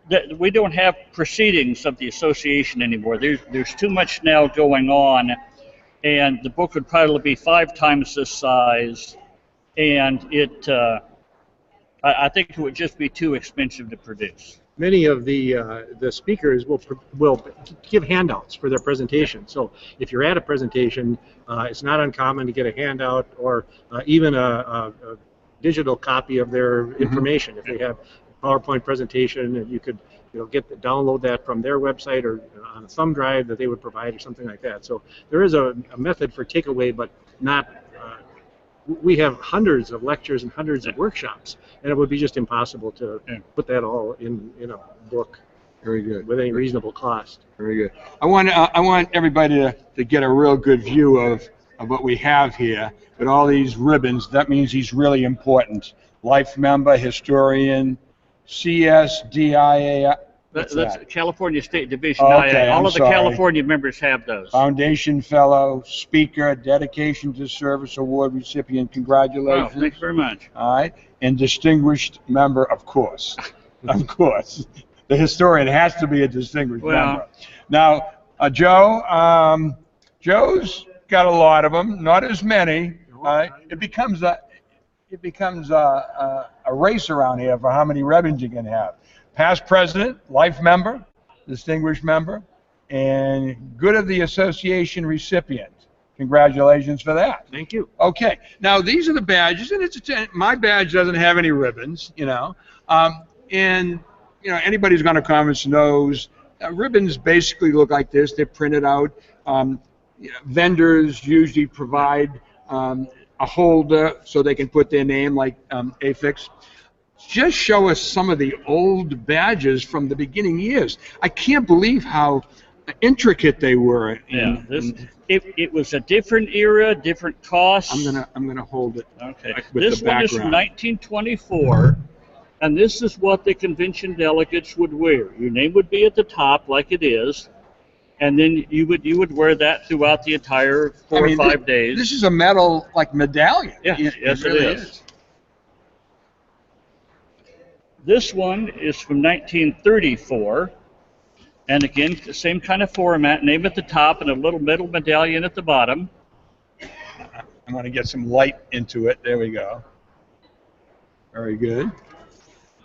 That we don't have proceedings of the association anymore. There's too much now going on, and the book would probably be 5 times this size, and I think it would just be too expensive to produce. Many of the speakers will give handouts for their presentation. So if you're at a presentation, it's not uncommon to get a handout or even a digital copy of their information. If they have a PowerPoint presentation, and you could download that from their website or on a thumb drive that they would provide or something like that. So there is a method for takeaway, but not. We have hundreds of lectures and hundreds of workshops, and it would be just impossible to put that all in a book. Very good. With any reasonable cost. Very good. I want everybody to get a real good view of what we have here with all these ribbons. That means he's really important. Life member, historian, CSDIA. That's California State Division Okay, IA. All I'm of the sorry. California members have those. Foundation Fellow, Speaker, Dedication to Service Award recipient. Congratulations. Wow, thanks very much. All right. And Distinguished Member, of course. Of course. The historian has to be a distinguished member. Now, Joe, Joe's got a lot of them, not as many. It becomes a race around here for how many ribbons you can have. Past president, life member, distinguished member, and good of the association recipient. Congratulations for that. Thank you. Okay, now these are the badges, and my badge doesn't have any ribbons, and anybody who's gone to conference knows ribbons basically look like this. They're printed out. Vendors usually provide a holder so they can put their name, like affix. Just show us some of the old badges from the beginning years. I can't believe how intricate they were. It was a different era, different costs. I'm gonna hold it. Okay. With This the one is from 1924, and this is what the convention delegates would wear. Your name would be at the top, like it is, and then you would wear that throughout the entire 4 or 5 days. This is a metal medallion. Yeah, yes, it really is. This one is from 1934, and again, the same kind of format, name at the top and a little metal medallion at the bottom. I'm going to get some light into it. There we go. Very good.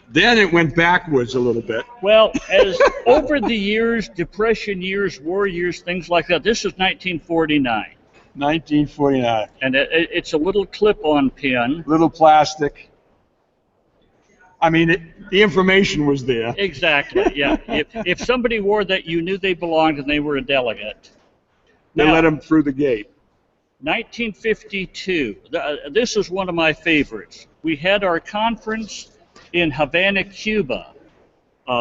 Then it went backwards a little bit. Well, as over the years, Depression years, war years, things like that, this is 1949. 1949. And it's a little clip-on pin. Little plastic. I mean, the information was there. Exactly, yeah. If somebody wore that, you knew they belonged and they were a delegate. They let them through the gate. 1952. This is one of my favorites. We had our conference in Havana, Cuba,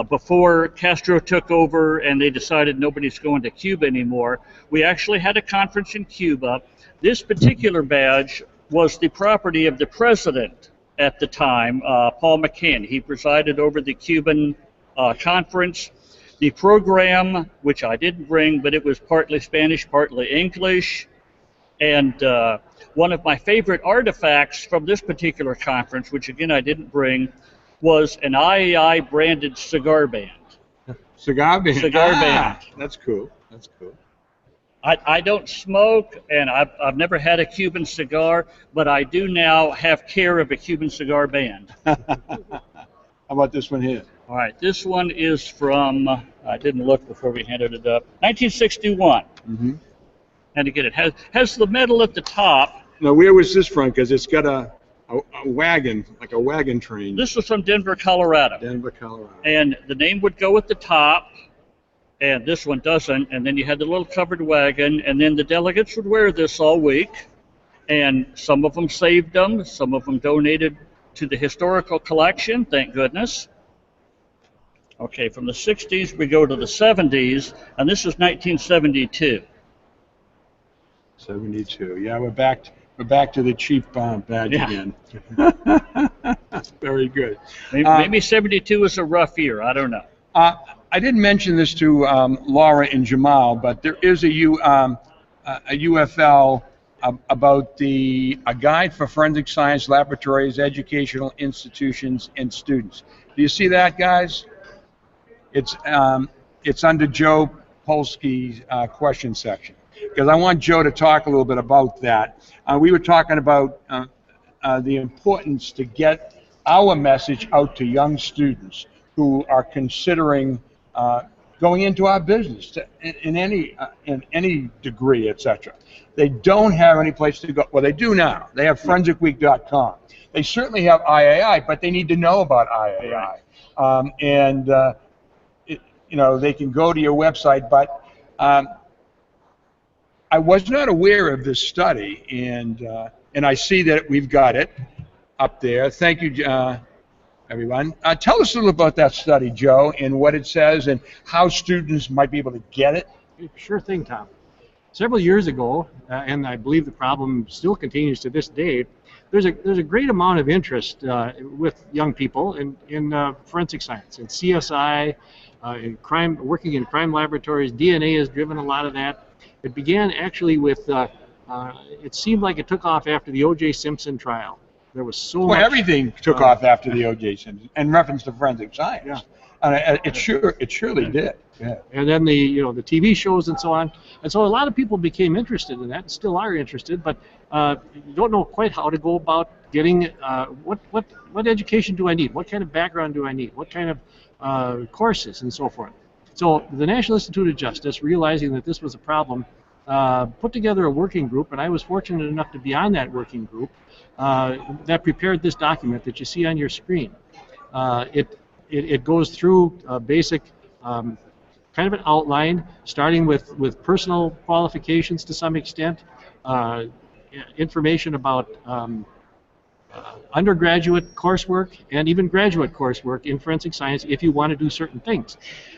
before Castro took over and they decided nobody's going to Cuba anymore. We actually had a conference in Cuba. This particular badge was the property of the president at the time, Paul McCann. He presided over the Cuban conference. The program, which I didn't bring, but it was partly Spanish, partly English. And one of my favorite artifacts from this particular conference, which again I didn't bring, was an IAI branded cigar band. Cigar band? Cigar band. That's cool. That's cool. I don't smoke, and I've never had a Cuban cigar, but I do now have care of a Cuban cigar band. How about this one here? All right, this one is from, I didn't look before we handed it up, 1961. Mm-hmm. And again, it has the medal at the top. Now, where was this from? Because it's got a wagon, like a wagon train. This was from Denver, Colorado. Denver, Colorado. And the name would go at the top, and this one doesn't, and then you had the little covered wagon, and then the delegates would wear this all week, and some of them saved them, some of them donated to the historical collection, thank goodness. Okay, from the 60s we go to the 70s, and this is 1972. 72, yeah, we're back to the chief badge again. Very good. Maybe 72 is a rough year, I don't know. I didn't mention this to Laura and Jamal, but there is a UFL about a guide for forensic science laboratories, educational institutions, and students. Do you see that, guys? It's under Joe Polski's question section, because I want Joe to talk a little bit about that. We were talking about the importance to get our message out to young students who are considering going into our business in any degree, etc. They don't have any place to go. Well, they do now. They have forensicweek.com. They certainly have IAI, but they need to know about IAI. They can go to your website, but I was not aware of this study, and I see that we've got it up there. Thank you, everyone. Tell us a little about that study, Joe, and what it says, and how students might be able to get it. Sure thing, Tom. Several years ago, and I believe the problem still continues to this day, there's a great amount of interest with young people in forensic science, in CSI, in crime, working in crime laboratories. DNA has driven a lot of that. It began actually with, it seemed like it took off after the O.J. Simpson trial. There was so much. Everything took off after the O.J. Simpson, in reference to forensic science. Yeah. And it surely did. Yeah. And then the TV shows and so on, and so a lot of people became interested in that, and still are interested, but don't know quite how to go about getting what education do I need, what kind of background do I need, what kind of courses and so forth. So the National Institute of Justice, realizing that this was a problem, put together a working group, and I was fortunate enough to be on that working group that prepared this document that you see on your screen. It goes through basic kind of an outline, starting with personal qualifications to some extent, information about undergraduate coursework and even graduate coursework in forensic science if you want to do certain things.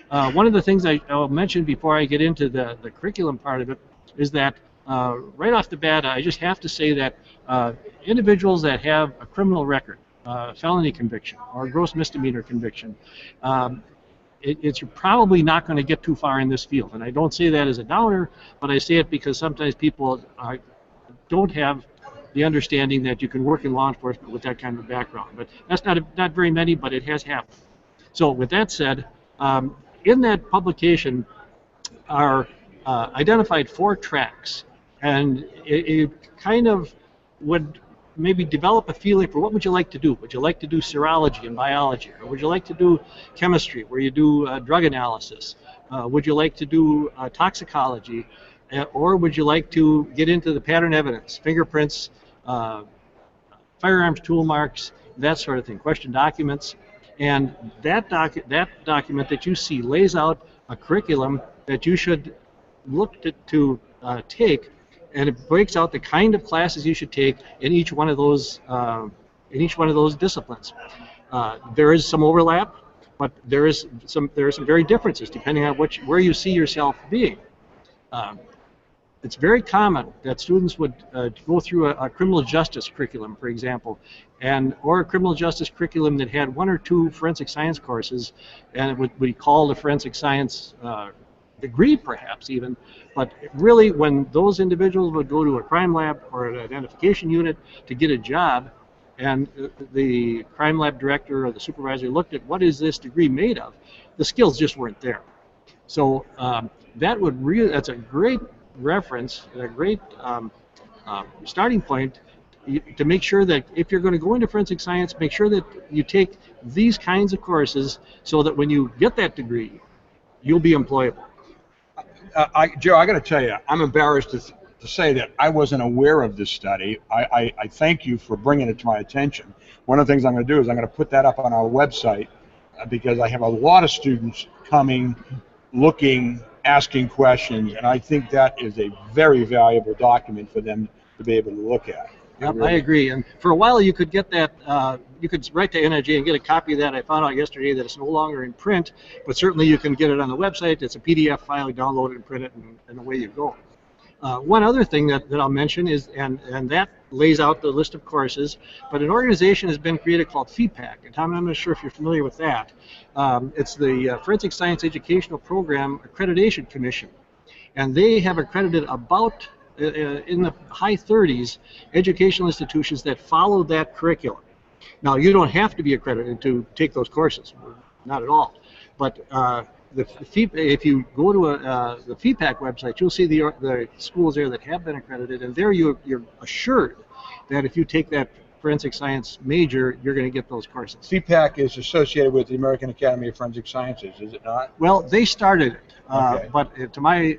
One of the things I'll mention before I get into the curriculum part of it is that right off the bat, I just have to say that individuals that have a criminal record, felony conviction or gross misdemeanor conviction, you're probably not going to get too far in this field. And I don't say that as a downer, but I say it because sometimes people don't have the understanding that you can work in law enforcement with that kind of background. But that's not very many, but it has happened. So with that said, in that publication are identified 4 tracks, and it kind of would maybe develop a feeling for what would you like to do. Would you like to do serology and biology? Or would you like to do chemistry, where you do drug analysis? Would you like to do toxicology? Or would you like to get into the pattern evidence, fingerprints, firearms tool marks, that sort of thing, question documents? And that document that you see lays out a curriculum that you should look to take, and it breaks out the kind of classes you should take in each one of those disciplines. There is some overlap, but there are some very differences depending on where you see yourself being. It's very common that students would go through a criminal justice curriculum, for example, or a criminal justice curriculum that had 1 or 2 forensic science courses, and it would be called a forensic science degree, perhaps even. But really, when those individuals would go to a crime lab or an identification unit to get a job, and the crime lab director or the supervisor looked at what is this degree made of, the skills just weren't there. So that's a great reference, a great starting point to make sure that if you're going to go into forensic science, make sure that you take these kinds of courses so that when you get that degree, you'll be employable. Joe, I got to tell you, I'm embarrassed to say that I wasn't aware of this study. I thank you for bringing it to my attention. One of the things I'm going to do is I'm going to put that up on our website because I have a lot of students coming, looking, asking questions, and I think that is a very valuable document for them to be able to look at. Yep, I agree. And for a while you could get that, you could write to NIJ and get a copy of that. I found out yesterday that it's no longer in print, but certainly you can get it on the website. It's a PDF file, you download it and print it, and away you go. One other thing that I'll mention is, and that lays out the list of courses, but an organization has been created called FEPAC, and Tom, I'm not sure if you're familiar with that. It's the Forensic Science Educational Program Accreditation Commission, and they have accredited about in the high 30s educational institutions that followed that curriculum. Now, you don't have to be accredited to take those courses, not at all. But if you go to the FEPAC website, you'll see the schools there that have been accredited, and there you're assured that if you take that forensic science major, you're going to get those courses. CPAC is associated with the American Academy of Forensic Sciences, is it not? Well, they started it, Okay. but to my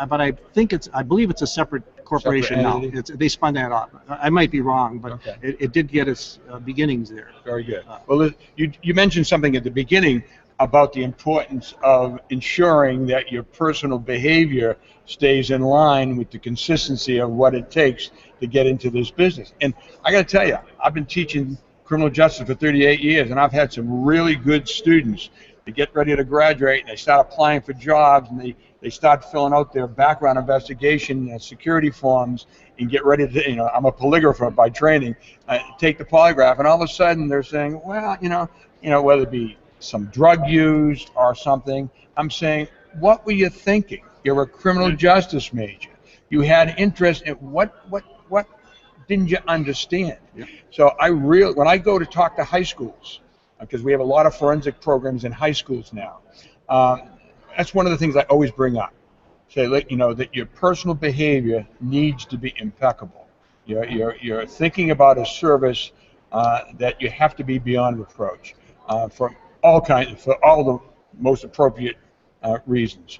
but I believe it's a separate corporation now. They spun that off. I might be wrong, but Okay. it did get its beginnings there. Very good. Well, you mentioned something at the beginning about the importance of ensuring that your personal behavior stays in line with the consistency of what it takes to get into this business. And I got to tell you, I've been teaching criminal justice for 38 years, and I've had some really good students that get ready to graduate, and they start applying for jobs, and they start filling out their background investigation security forms and get ready to, I'm a polygrapher by training, take the polygraph, and all of a sudden they're saying, well, whether it be some drug used or something, I'm saying, what were you thinking? You're a criminal justice major. You had interest in what didn't you understand? Yeah. So when I go to talk to high schools, because we have a lot of forensic programs in high schools now, that's one of the things I always bring up. Say, that your personal behavior needs to be impeccable. You're thinking about a service that you have to be beyond reproach for all the most appropriate reasons.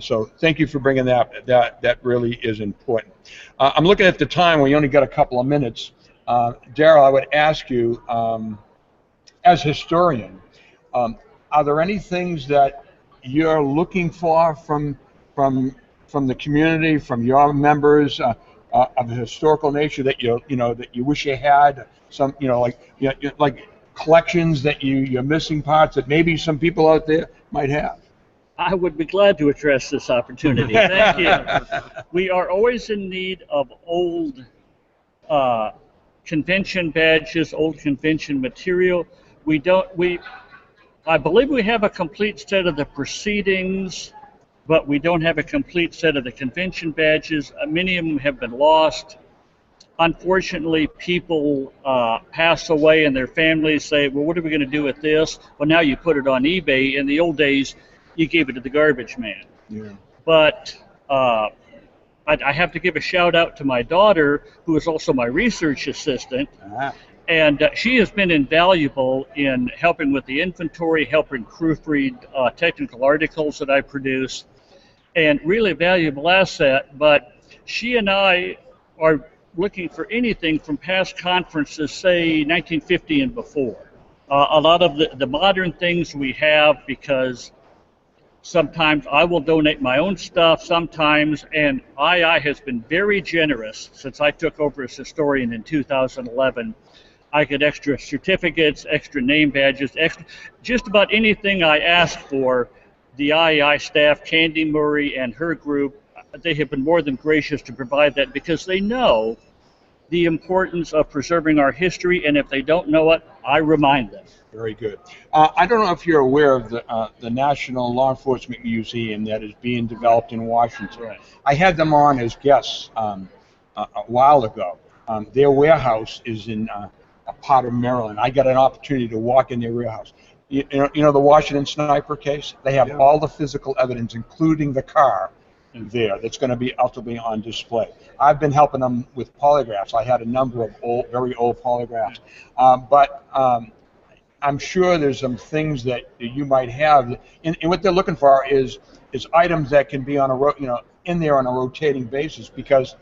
So thank you for bringing that. That really is important. I'm looking at the time. We only got a couple of minutes. Darrell, I would ask you, as historian, are there any things that you're looking for from the community, from your members, of a historical nature that you wish you had? Some like collections that you're missing parts that maybe some people out there might have. I would be glad to address this opportunity. Thank you. We are always in need of old convention badges, old convention material. I believe we have a complete set of the proceedings, but we don't have a complete set of the convention badges. Many of them have been lost. Unfortunately, people pass away and their families say, well, what are we going to do with this? Well, now you put it on eBay. In the old days, you gave it to the garbage man. Yeah. But I have to give a shout out to my daughter, who is also my research assistant. And she has been invaluable in helping with the inventory, helping proofread technical articles that I produce, and really a valuable asset. But she and I are looking for anything from past conferences, say 1950 and before. A lot of the modern things we have, because sometimes I will donate my own stuff sometimes, and II has been very generous since I took over as historian in 2011. I get extra certificates, extra name badges, just about anything I ask for. The IAI staff, Candy Murray and her group, they have been more than gracious to provide that because they know the importance of preserving our history, and if they don't know it, I remind them. Very good. I don't know if you're aware of the National Law Enforcement Museum that is being developed in Washington. Right. I had them on as guests a while ago. Their warehouse is in a part of Maryland. I got an opportunity to walk in their warehouse. You know the Washington sniper case? They have all the physical evidence, including the car there, that's going to be ultimately on display. I've been helping them with polygraphs. I had a number of very old polygraphs. But I'm sure there's some things that you might have, and what they're looking for is items that can be on in there on a rotating basis, because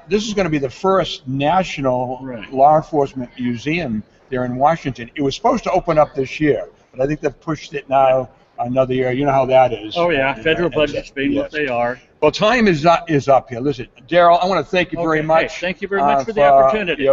this is going to be the first national law enforcement museum there in Washington. It was supposed to open up this year, but I think they've pushed it now another year. You know how that is. Oh yeah, federal budgets being what they are. Well, time is up here. Listen, Darrell, I want to thank you very much. Hey, thank you very much for the opportunity.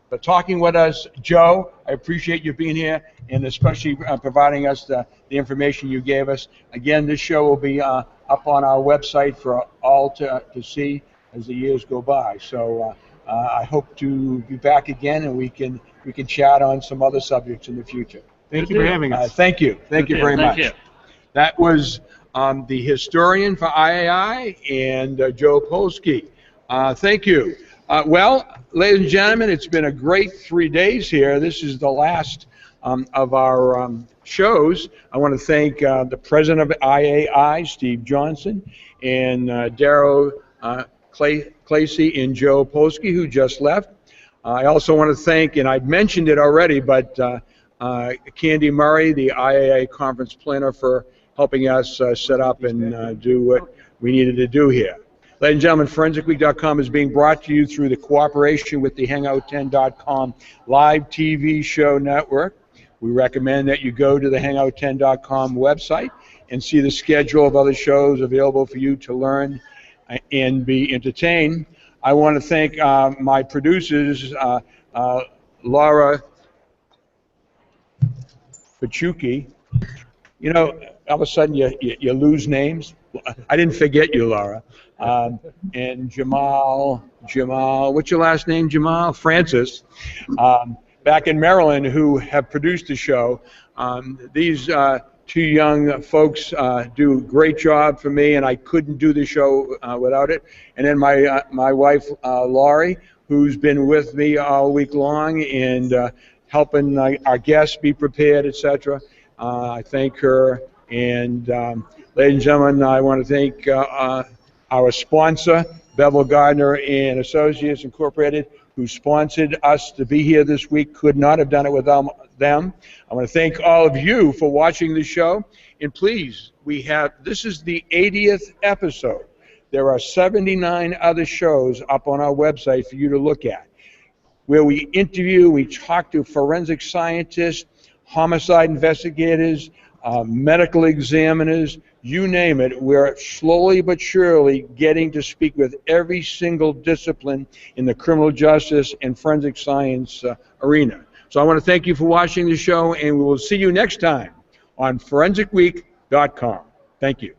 For talking with us. Joe, I appreciate you being here, and especially providing us the information you gave us. Again, this show will be up on our website for all to see as the years go by. So I hope to be back again, and we can chat on some other subjects in the future. Thank you for having us. Thank you. Thank you very much. You. That was the historian for IAI, and Joe Polski. Thank you. Well, ladies and gentlemen, it's been a great 3 days here. This is the last of our shows. I want to thank the president of IAI, Steve Johnson, and Darrell, Klasey, and Joe Polski, who just left. I also want to thank, and I've mentioned it already, but Candy Murray, the IAI conference planner, for helping us set up and do what we needed to do here. Ladies and gentlemen, ForensicWeek.com is being brought to you through the cooperation with the Hangout10.com live TV show network. We recommend that you go to the Hangout10.com website and see the schedule of other shows available for you to learn and be entertained. I want to thank my producers, Laura Pachuki. You know, all of a sudden you lose names. I didn't forget you, Laura. And Jamal, what's your last name, Jamal? Francis, back in Maryland, who have produced the show. These two young folks do a great job for me, and I couldn't do the show without it. And then my wife, Laurie, who's been with me all week long and helping our guests be prepared, etc. I thank her. And ladies and gentlemen, I want to thank our sponsor, Bevel Gardner and Associates Incorporated, who sponsored us to be here this week. Could not have done it without them. I want to thank all of you for watching the show. And please, this is the 80th episode. There are 79 other shows up on our website for you to look at, where we interview, we talk to forensic scientists, homicide investigators, medical examiners, you name it. We're slowly but surely getting to speak with every single discipline in the criminal justice and forensic science arena. So I want to thank you for watching the show, and we will see you next time on ForensicWeek.com. Thank you.